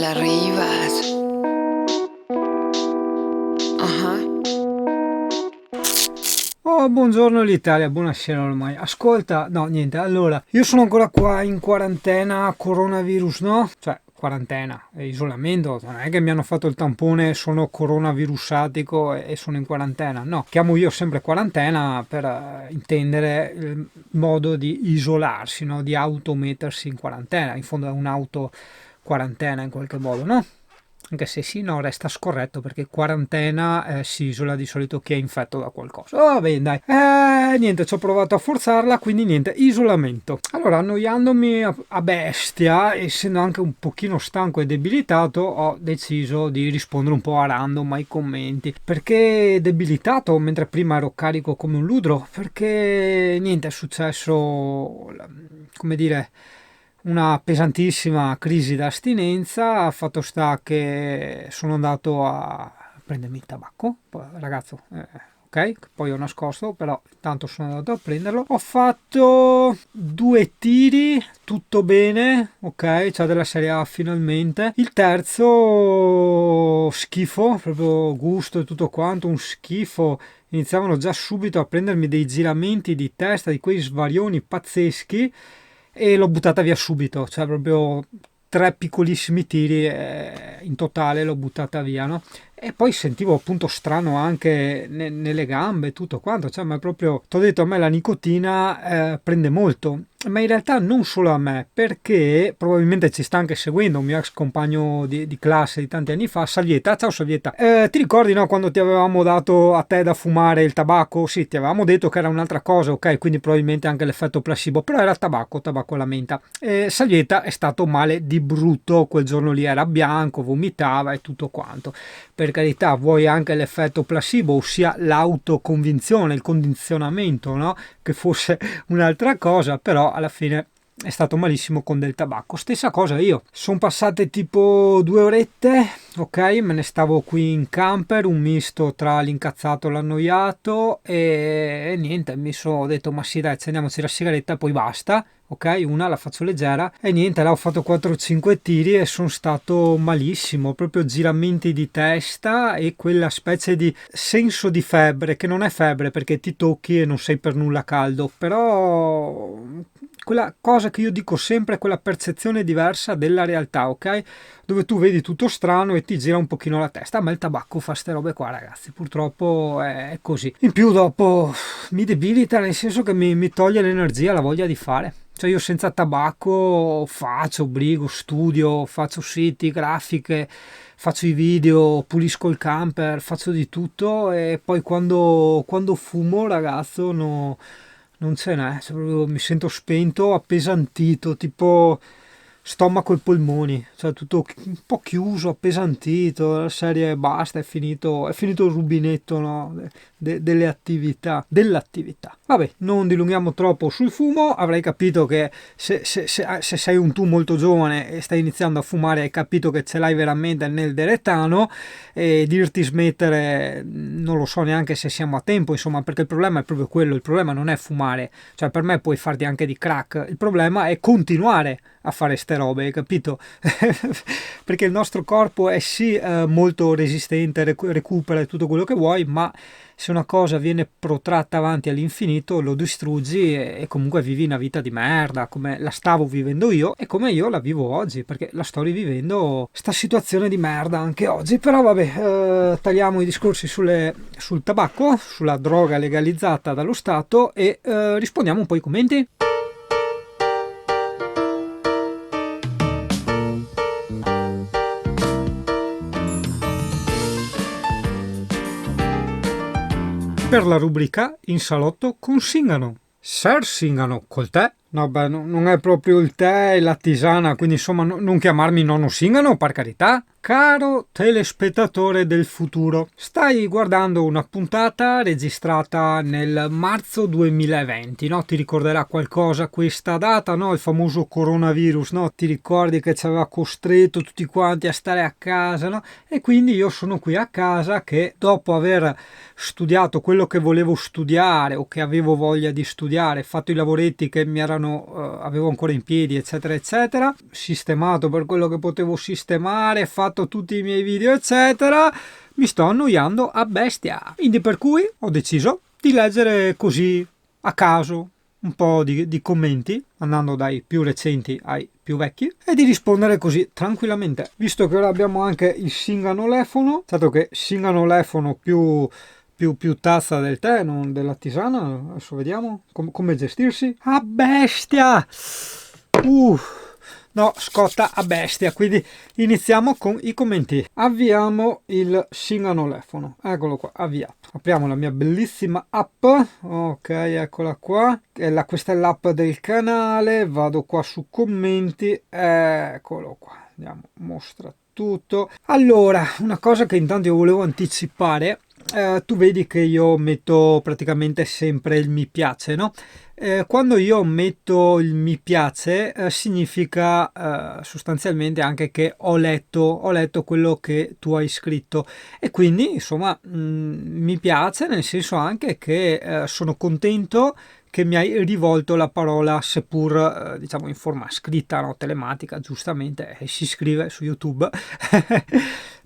arrivas. Oh, buongiorno l'Italia, buonasera ormai. Ascolta, no, niente, allora, io sono ancora qua in quarantena, coronavirus, no? Cioè, quarantena, isolamento, non è che mi hanno fatto il tampone, sono coronavirusatico e sono in quarantena, no. Chiamo io sempre quarantena per intendere il modo di isolarsi, no? Di automettersi in quarantena, in fondo è un'auto quarantena in qualche modo, no? Anche se sì, no, resta scorretto perché quarantena si isola di solito chi è infetto da qualcosa. Va bene, dai. Niente, ci ho provato a forzarla, quindi niente, isolamento. Allora, annoiandomi a bestia, essendo anche un pochino stanco e debilitato, ho deciso di rispondere un po' a random ai commenti. Perché debilitato, mentre prima ero carico come un ludro? Perché niente, è successo, come dire, una pesantissima crisi d'astinenza. Fatto sta che sono andato a prendermi il tabacco, poi, ragazzo, ok, poi ho nascosto, però intanto sono andato a prenderlo. Ho fatto 2 tiri, tutto bene, ok, c'è della serie A finalmente. Il terzo schifo, proprio gusto e tutto quanto, un schifo. Iniziavano già subito a prendermi dei giramenti di testa, di quei svarioni pazzeschi, e l'ho buttata via subito, cioè proprio 3 piccolissimi tiri in totale l'ho buttata via, no? E poi sentivo appunto strano anche nelle gambe e tutto quanto, cioè ma è proprio, ti ho detto, a me la nicotina prende molto, ma in realtà non solo a me, perché probabilmente ci sta anche seguendo un mio ex compagno di classe di tanti anni fa, Salvietta. Ciao Salvietta, ti ricordi, no, quando ti avevamo dato a te da fumare il tabacco? Sì, ti avevamo detto che era un'altra cosa, ok, quindi probabilmente anche l'effetto placebo, però era tabacco alla menta. Salvietta è stato male di brutto quel giorno lì, era bianco, vomitava e tutto quanto. Per carità, vuoi anche l'effetto placebo, ossia l'autoconvinzione, il condizionamento, no? Che fosse un'altra cosa, però alla fine è stato malissimo con del tabacco. Stessa cosa io. Sono passate tipo 2 orette, ok, me ne stavo qui in camper, un misto tra l'incazzato e l'annoiato, e niente, ho detto ma sì dai, accendiamoci la sigaretta e poi basta. Ok, una la faccio leggera e niente, là ho fatto 4-5 tiri e sono stato malissimo, proprio giramenti di testa e quella specie di senso di febbre, che non è febbre perché ti tocchi e non sei per nulla caldo, però quella cosa che io dico sempre, quella percezione diversa della realtà, ok? Dove tu vedi tutto strano e ti gira un pochino la testa. Ma il tabacco fa ste robe qua, ragazzi, purtroppo è così. In più dopo mi debilita, nel senso che mi toglie l'energia, la voglia di fare. Cioè io senza tabacco faccio, obbligo, studio, faccio siti, grafiche, faccio i video, pulisco il camper, faccio di tutto, e poi quando fumo, ragazzo, no, non ce n'è, cioè proprio mi sento spento, appesantito, tipo stomaco e polmoni, cioè tutto un po' chiuso, appesantito, la serie basta, è finito il rubinetto, no? Dell'attività. Vabbè, non dilunghiamo troppo sul fumo, avrai capito che se sei un tu molto giovane e stai iniziando a fumare, hai capito che ce l'hai veramente nel deretano, e dirti smettere non lo so neanche se siamo a tempo, insomma, perché il problema è proprio quello, il problema non è fumare, cioè per me puoi farti anche di crack, il problema è continuare a fare ste robe, hai capito? Perché il nostro corpo è sì molto resistente, recupera tutto quello che vuoi, ma se una cosa viene protratta avanti all'infinito lo distruggi e comunque vivi una vita di merda, come la stavo vivendo io e come io la vivo oggi, perché la sto rivivendo sta situazione di merda anche oggi. Però vabbè, tagliamo i discorsi sul tabacco, sulla droga legalizzata dallo Stato, e rispondiamo un po' ai commenti. Per la rubrica In salotto con Singano. Ser Singano, col tè? No, beh, non è proprio il tè e la tisana, quindi insomma non chiamarmi nonno Singano, per carità. Caro telespettatore del futuro, stai guardando una puntata registrata nel marzo 2020, no? Ti ricorderà qualcosa questa data, no? Il famoso coronavirus, no? Ti ricordi che ci aveva costretto tutti quanti a stare a casa, no? E quindi io sono qui a casa che dopo aver studiato quello che volevo studiare o che avevo voglia di studiare, fatto i lavoretti che mi erano avevo ancora in piedi, eccetera eccetera, sistemato per quello che potevo sistemare, fatto tutti i miei video eccetera, mi sto annoiando a bestia, quindi per cui ho deciso di leggere così a caso un po' di commenti, andando dai più recenti ai più vecchi, e di rispondere così tranquillamente, visto che ora abbiamo anche il singanolefono, dato che singanolefono più tazza del tè, non della tisana. Adesso vediamo come gestirsi. A bestia! No, scotta a bestia. Quindi iniziamo con i commenti. Avviamo il singanolefono. Eccolo qua, avviato. Apriamo la mia bellissima app. Ok, eccola qua. Questa è l'app del canale. Vado qua su commenti. Eccolo qua. Andiamo, mostra tutto. Allora, una cosa che intanto io volevo anticipare. Tu vedi che io metto praticamente sempre il mi piace, no? Quando io metto il mi piace significa sostanzialmente anche che ho letto quello che tu hai scritto, e quindi insomma mi piace, nel senso anche che sono contento che mi hai rivolto la parola, seppur diciamo in forma scritta, no? Telematica, giustamente, si scrive su YouTube.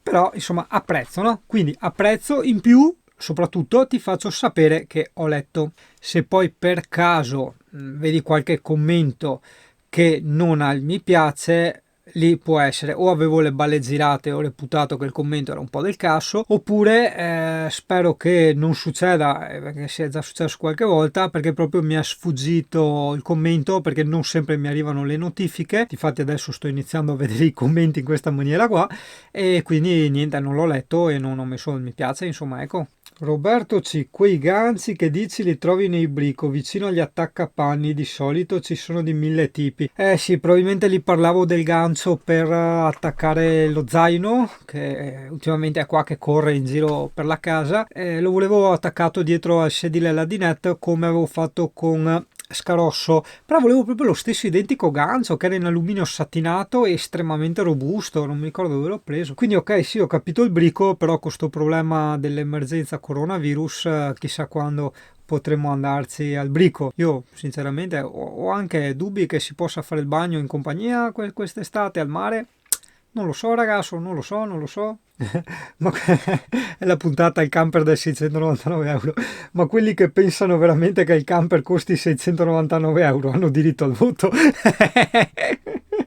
Però insomma apprezzo, no? Quindi apprezzo, in più soprattutto ti faccio sapere che ho letto. Se poi per caso vedi qualche commento che non ha il mi piace, lì può essere o avevo le balle girate, ho reputato che il commento era un po' del caso, oppure spero che non succeda, perché sia già successo qualche volta, perché proprio mi è sfuggito il commento, perché non sempre mi arrivano le notifiche. Infatti adesso sto iniziando a vedere i commenti in questa maniera qua, e quindi niente, non l'ho letto e non ho messo il mi piace, insomma, ecco. Roberto C, quei ganzi che dici li trovi nei brico vicino agli attaccapanni, di solito ci sono di 1000 tipi. Sì, probabilmente lì parlavo del gancio per attaccare lo zaino, che ultimamente è qua che corre in giro per la casa. Lo volevo attaccato dietro al sedile e alla dinette, come avevo fatto con Scarosso, però volevo proprio lo stesso identico gancio, che era in alluminio satinato e estremamente robusto, non mi ricordo dove l'ho preso. Quindi ok, sì, ho capito il brico, però con questo problema dell'emergenza coronavirus, chissà quando potremmo andarci al brico. Io sinceramente ho anche dubbi che si possa fare il bagno in compagnia quest'estate al mare. Non lo so ragazzo, non lo so. Ma è la puntata il camper del 699 euro. Ma quelli che pensano veramente che il camper costi 699 euro hanno diritto al voto.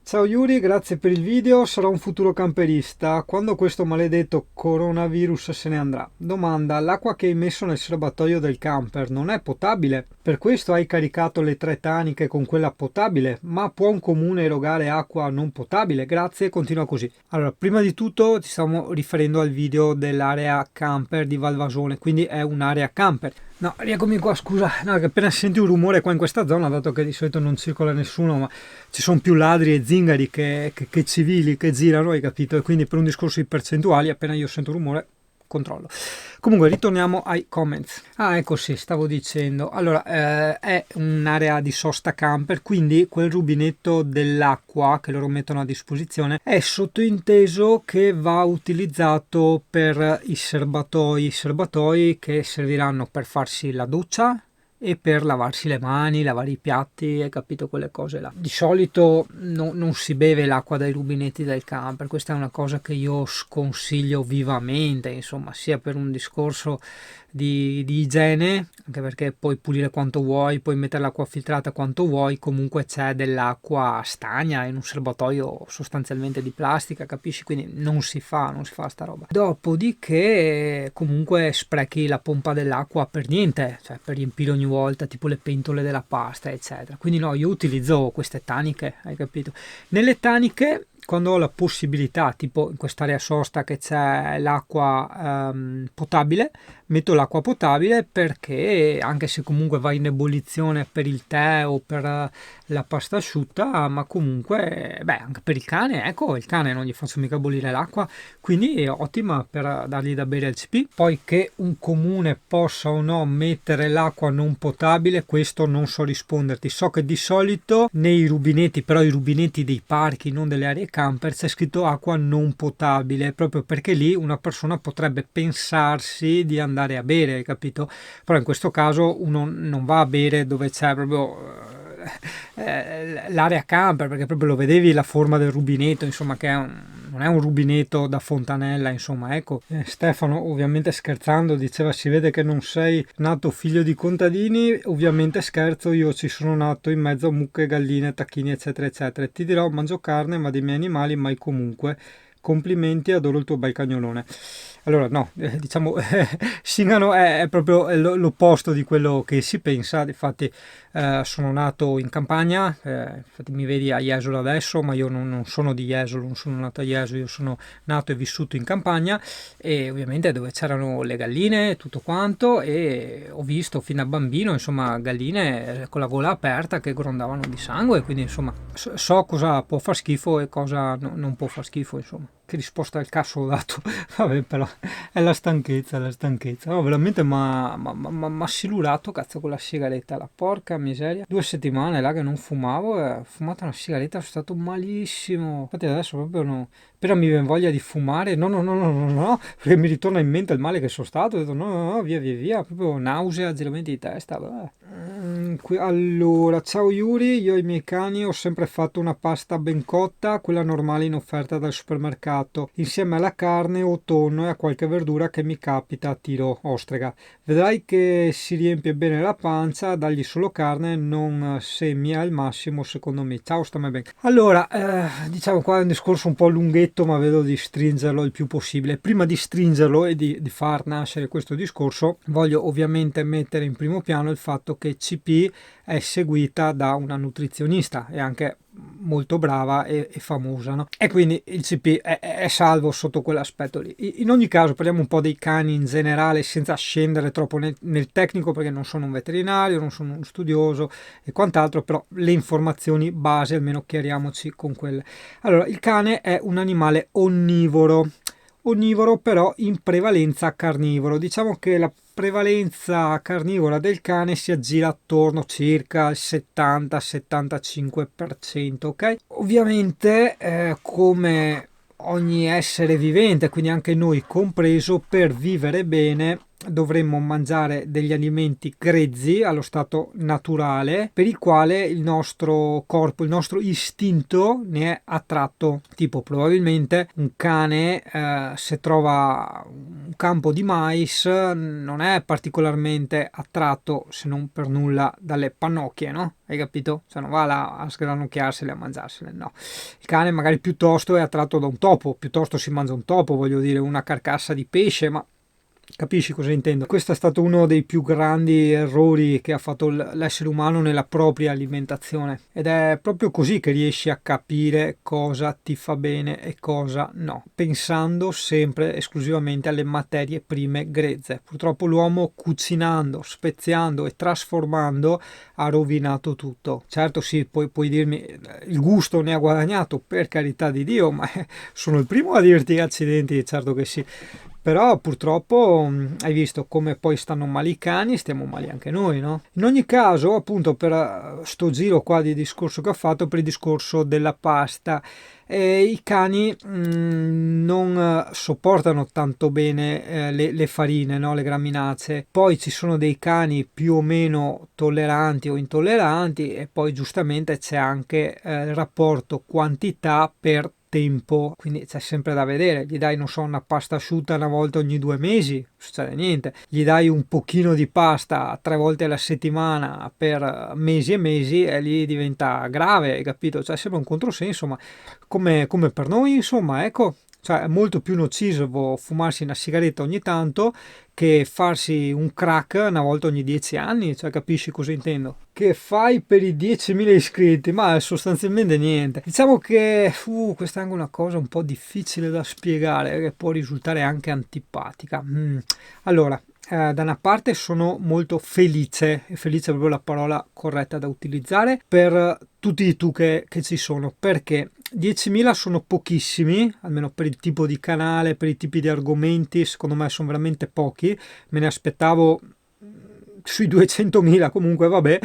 Ciao Yuri, grazie per il video. Sarò un futuro camperista quando questo maledetto coronavirus se ne andrà. Domanda: l'acqua che hai messo nel serbatoio del camper non è potabile? Per questo hai caricato le 3 taniche con quella potabile? Ma può un comune erogare acqua non potabile? Grazie, continua così. Allora, prima di tutto ci stiamo riferendo al video dell'area camper di Valvasone, quindi è un'area camper. No, rieccomi qua, scusa, no, che appena senti un rumore qua in questa zona, dato che di solito non circola nessuno, ma ci sono più ladri e zingari che civili che girano, hai capito? E quindi per un discorso di percentuali, appena io sento rumore, controllo. Comunque ritorniamo ai comments. Ecco, sì, stavo dicendo, allora è un'area di sosta camper, quindi quel rubinetto dell'acqua che loro mettono a disposizione è sottointeso che va utilizzato per i serbatoi che serviranno per farsi la doccia e per lavarsi le mani, lavare i piatti, hai capito, quelle cose là. Di solito non si beve l'acqua dai rubinetti del camper, questa è una cosa che io sconsiglio vivamente, insomma, sia per un discorso di igiene, anche perché puoi pulire quanto vuoi, puoi mettere l'acqua filtrata quanto vuoi, comunque c'è dell'acqua stagna in un serbatoio sostanzialmente di plastica, capisci? Quindi non si fa sta roba. Dopodiché comunque sprechi la pompa dell'acqua per niente, cioè per riempire ogni volta tipo le pentole della pasta eccetera. Quindi no, io utilizzo queste taniche, hai capito? Nelle taniche, quando ho la possibilità, tipo in quest'area sosta che c'è l'acqua potabile, metto l'acqua potabile, perché anche se comunque va in ebollizione per il tè o per la pasta asciutta, ma comunque anche per il cane, ecco, il cane non gli faccio mica bollire l'acqua, quindi è ottima per dargli da bere al CP. Poi che un comune possa o no mettere l'acqua non potabile, questo non so risponderti. So che di solito nei rubinetti, però i rubinetti dei parchi, non delle aree camper, c'è scritto acqua non potabile, proprio perché lì una persona potrebbe pensarsi di andare a bere, capito? Però in questo caso uno non va a bere dove c'è proprio l'area camper, perché proprio lo vedevi la forma del rubinetto, insomma, che non è un rubinetto da fontanella, insomma, ecco. Stefano, ovviamente scherzando, diceva: si vede che non sei nato figlio di contadini. Ovviamente scherzo, io ci sono nato in mezzo a mucche, galline, tacchini, eccetera eccetera. Ti dirò, mangio carne, ma dei miei animali mai comunque. Complimenti, adoro il tuo bel cagnolone. Allora, no, diciamo, Singano è proprio l'opposto di quello che si pensa. Infatti, sono nato in campagna, infatti mi vedi a Jesolo adesso, ma io non sono di Jesolo, non sono nato a Jesolo, io sono nato e vissuto in campagna, e ovviamente dove c'erano le galline e tutto quanto, e ho visto fin da bambino, insomma, galline con la gola aperta che grondavano di sangue, quindi insomma so cosa può far schifo e cosa non può far schifo, insomma. Che risposta al cazzo ho dato? Vabbè, però è la stanchezza, è la stanchezza. No, veramente m'ha silurato, cazzo, con la sigaretta, la porca miseria. 2 settimane là che non fumavo, ho fumato una sigaretta, sono stato malissimo. Infatti adesso proprio no. Però mi viene voglia di fumare, no, perché mi ritorna in mente il male che sono stato, ho detto no, via, proprio nausea, giramenti di testa, vabbè. Allora, ciao Yuri, io e i miei cani ho sempre fatto una pasta ben cotta, quella normale in offerta dal supermercato, insieme alla carne o tonno e a qualche verdura che mi capita a tiro ostrega. Vedrai che si riempie bene la pancia, dagli solo carne, non semi al massimo secondo me. Ciao, stammi bene. Allora, diciamo qua è un discorso un po' lunghetto, ma vedo di stringerlo il più possibile. Prima di stringerlo e di far nascere questo discorso, voglio ovviamente mettere in primo piano il fatto che CP è seguita da una nutrizionista e anche molto brava e famosa, no? E quindi il CP è salvo sotto quell'aspetto lì. In ogni caso parliamo un po' dei cani in generale, senza scendere troppo nel tecnico, perché non sono un veterinario, non sono uno studioso e quant'altro, però le informazioni base almeno chiariamoci con quelle. Allora, il cane è un animale onnivoro però in prevalenza carnivoro. Diciamo che la prevalenza carnivora del cane si aggira attorno circa al 70-75%, ok? Ovviamente, come ogni essere vivente, quindi anche noi compreso, per vivere bene dovremmo mangiare degli alimenti grezzi allo stato naturale, per il quale il nostro corpo, il nostro istinto ne è attratto. Tipo, probabilmente un cane, se trova un campo di mais, non è particolarmente attratto, se non per nulla, dalle pannocchie, no? Hai capito? Cioè non va là a sgranocchiarsele, a mangiarsele, no. Il cane magari piuttosto è attratto da un topo, piuttosto si mangia un topo, voglio dire, una carcassa di pesce, ma capisci cosa intendo? Questo è stato uno dei più grandi errori che ha fatto l'essere umano nella propria alimentazione, ed è proprio così che riesci a capire cosa ti fa bene e cosa no, pensando sempre esclusivamente alle materie prime grezze. Purtroppo l'uomo, cucinando, speziando e trasformando, ha rovinato tutto. Certo, sì, puoi dirmi il gusto ne ha guadagnato, per carità di Dio, ma sono il primo a dirti accidenti, certo che sì. Però purtroppo hai visto come poi stanno male i cani, stiamo male anche noi, no? In ogni caso, appunto, per sto giro qua di discorso che ho fatto, per il discorso della pasta, i cani non sopportano tanto bene le farine, no? Le graminacee. Poi ci sono dei cani più o meno tolleranti o intolleranti, e poi giustamente c'è anche il rapporto quantità per tempo, quindi c'è sempre da vedere. Gli dai, non so, una pasta asciutta una volta ogni 2 mesi, non succede niente. Gli dai un pochino di pasta 3 volte alla settimana per mesi e mesi, e lì diventa grave, hai capito? Cioè sembra un controsenso, ma come per noi, insomma, ecco. Cioè è molto più nocivo fumarsi una sigaretta ogni tanto che farsi un crack una volta ogni 10 anni, cioè capisci cosa intendo? Che fai per i 10.000 iscritti? Ma è sostanzialmente niente. Diciamo che questa è anche una cosa un po' difficile da spiegare, che può risultare anche antipatica. Allora, da una parte sono molto felice è proprio la parola corretta da utilizzare, per tutti i tu che ci sono, perché 10.000 sono pochissimi, almeno per il tipo di canale, per i tipi di argomenti, secondo me sono veramente pochi. Me ne aspettavo sui 200.000, comunque vabbè.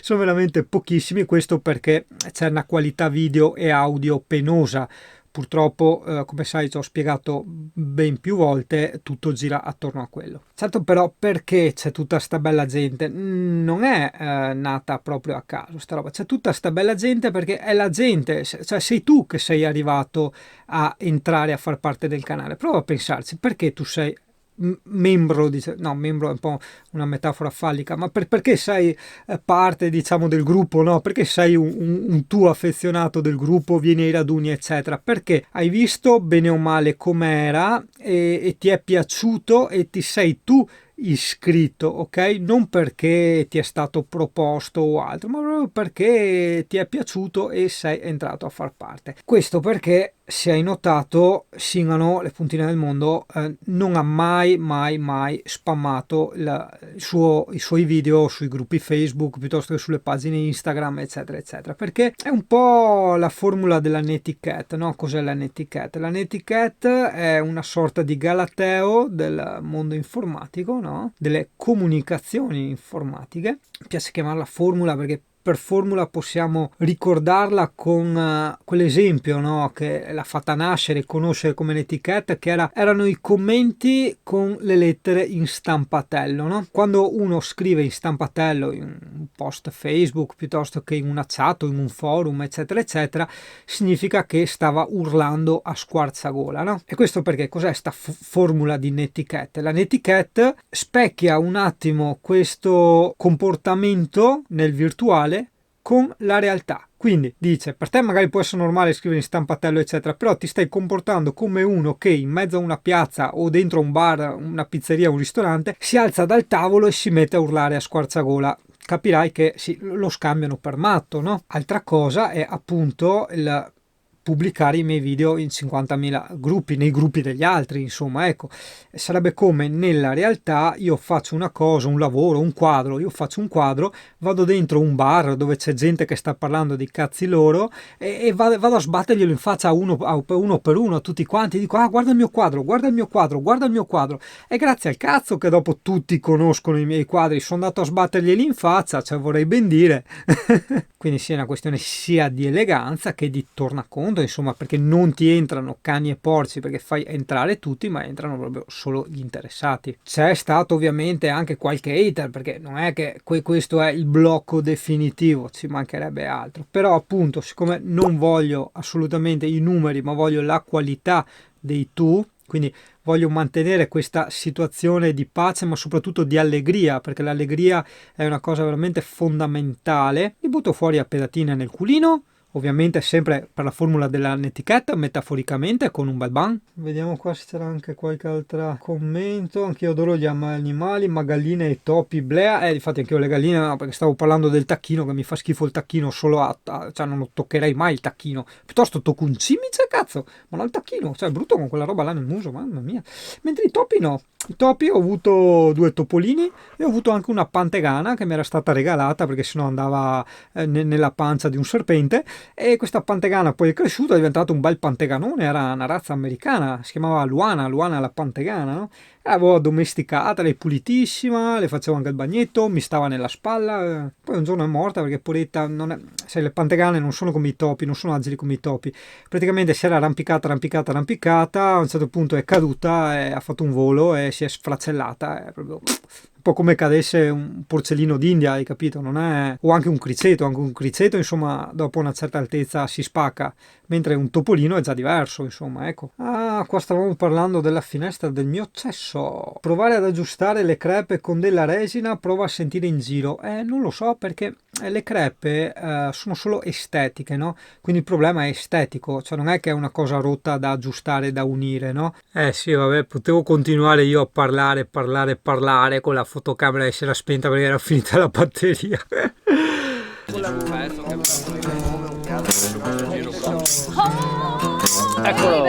Sono veramente pochissimi, questo perché c'è una qualità video e audio penosa. purtroppo, come sai, ci ho spiegato ben più volte, tutto gira attorno a quello. Certo, però, perché c'è tutta sta bella gente? Non è nata proprio a caso sta roba, c'è tutta sta bella gente perché è la gente, cioè sei tu che sei arrivato a entrare a far parte del canale. Prova a pensarci, perché tu sei membro, no, membro è un po' una metafora fallica, ma perché sei parte, diciamo, del gruppo, no? Perché sei un tuo affezionato del gruppo, vieni ai raduni, eccetera, perché hai visto bene o male com'era e ti è piaciuto e ti sei tu iscritto, ok? Non perché ti è stato proposto o altro, ma proprio perché ti è piaciuto e sei entrato a far parte. Questo perché, se hai notato, Singano, le puntine del mondo, non ha mai spammato i suoi video sui gruppi Facebook piuttosto che sulle pagine Instagram, eccetera eccetera, perché è un po' la formula della netiquette, no? Cos'è la netiquette? La netiquette è una sorta di galateo del mondo informatico, no? Delle comunicazioni informatiche. Mi piace chiamarla formula perché per formula possiamo ricordarla con quell'esempio, no? Che l'ha fatta nascere e conoscere come netiquette, che erano i commenti con le lettere in stampatello, no? Quando uno scrive in stampatello in un post Facebook piuttosto che in una chat o in un forum, eccetera eccetera, significa che stava urlando a squarciagola, no? E questo perché cos'è sta formula di netiquette? La netiquette specchia un attimo questo comportamento nel virtuale con la realtà. Quindi dice, per te magari può essere normale scrivere in stampatello eccetera, però ti stai comportando come uno che in mezzo a una piazza o dentro un bar, una pizzeria, un ristorante, si alza dal tavolo e si mette a urlare a squarciagola. Capirai che lo scambiano per matto, no? Altra cosa è appunto il pubblicare i miei video in 50.000 gruppi, nei gruppi degli altri, insomma, ecco, sarebbe come nella realtà io faccio una cosa, un lavoro, un quadro, io faccio un quadro, vado dentro un bar dove c'è gente che sta parlando di cazzi loro e vado a sbatterglielo in faccia uno per uno a tutti quanti, dico, ah, guarda il mio quadro, guarda il mio quadro, guarda il mio quadro, e grazie al cazzo che dopo tutti conoscono i miei quadri, sono andato a sbatterglieli in faccia, cioè vorrei ben dire. Quindi sia una questione sia di eleganza che di tornaconto, insomma, perché non ti entrano cani e porci perché fai entrare tutti, ma entrano proprio solo gli interessati. C'è stato ovviamente anche qualche hater, perché non è che questo è il blocco definitivo, ci mancherebbe altro, però appunto, siccome non voglio assolutamente i numeri ma voglio la qualità dei tu, quindi voglio mantenere questa situazione di pace ma soprattutto di allegria, perché l'allegria è una cosa veramente fondamentale. Mi butto fuori a pedatine nel culino, ovviamente sempre per la formula della netiquette, metaforicamente con un bel ban. Vediamo qua se c'era anche qualche altro commento. Anch'io adoro gli animali, ma galline e topi, blea. Infatti anch'io le galline, no, perché stavo parlando del tacchino, che mi fa schifo il tacchino solo cioè non lo toccherei mai il tacchino. Piuttosto tocco un cimice, cazzo, ma non il tacchino, cioè è brutto con quella roba là nel muso, mamma mia. Mentre i topi no. I topi ho avuto 2 topolini e ho avuto anche una pantegana che mi era stata regalata perché sennò andava nella pancia di un serpente, e questa pantegana poi è cresciuta, è diventato un bel panteganone, era una razza americana, si chiamava Luana la pantegana, no? L'avevo addomesticata, lei pulitissima, le facevo anche il bagnetto, mi stava nella spalla, poi un giorno è morta perché poretta, sai, le pantegane non sono come i topi, non sono agili come i topi, praticamente si era arrampicata, a un certo punto è caduta e ha fatto un volo e si è sfracellata, è proprio un po' come cadesse un porcellino d'India, hai capito? Non è... o anche un criceto, insomma, dopo una certa altezza si spacca, mentre un topolino è già diverso, insomma, ecco. Ah, qua stavamo parlando della finestra del mio cesso. Provare ad aggiustare le crepe con della resina, prova a sentire in giro. Non lo so, perché le crepe sono solo estetiche, no? Quindi il problema è estetico, cioè non è che è una cosa rotta da aggiustare, da unire, no? Sì, vabbè, potevo continuare io a parlare con la fotocamera e si era spenta perché era finita la batteria. Eccolo.